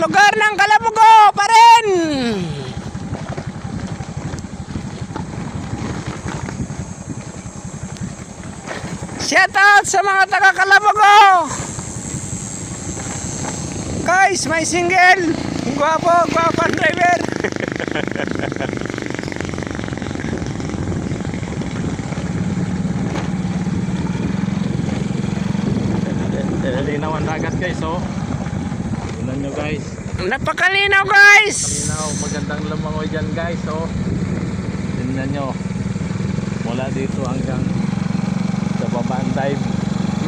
lugar ng Kalabugo pa rin. Shout out sa mga taga Kalabugo. Guys, may single. Gwapo driver. Linaw ang dagat guys, oh. Tingnan nyo guys. Napakalinaw guys. Linaw, magandang lumangoy dyan guys, oh. Tingnan nyo. Mula dito hanggang sa babaan dive.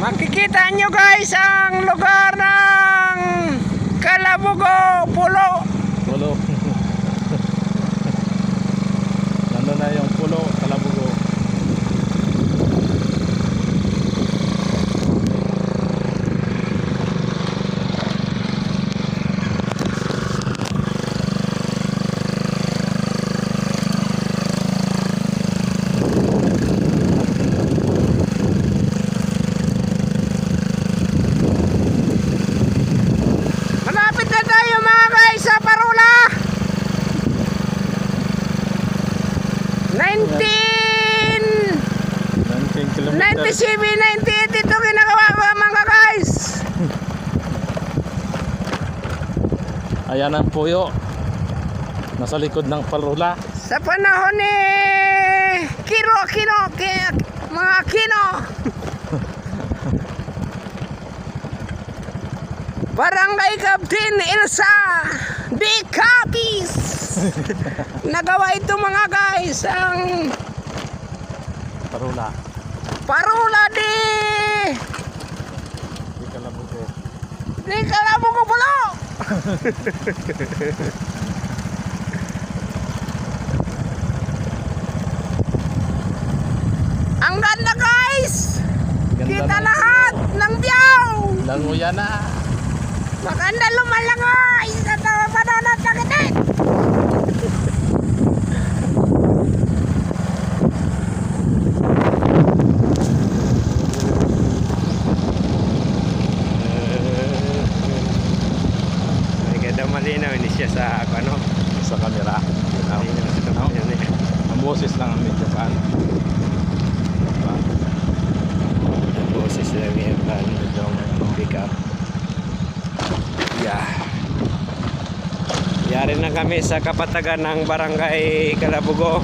Makikita nyo guys ang lugar ng Kalabugo, pulo. Pulo. Nandun na yung pulo, Kalabugo. Malapit na tayo mga guys sa Parula. 19 kilometers. 97, 98 ito ginagawa ko mga guys. Ayan ang puyo. Nasa likod ng Parula. Sa panahon ni mga Kino. Barangay Captain Elsa de Capiz. Nagawa ito mga guys ang Parula. Parula de Kalabugo. Kalabugo pulo. Ang ganda guys. Ganda Kita ng lahat ng biyaw. Languya na. Maganda lumalangoy sa panonot na kita. Maganda malinaw ini siya sa ano. Sa kamera. Malinaw sa kamera niya. Ang boses lang ang medyo paano. Ang boses lang yan Medyo may pick up. Yeah. Yari na kami sa kapatagan ng Barangay Kalabugo.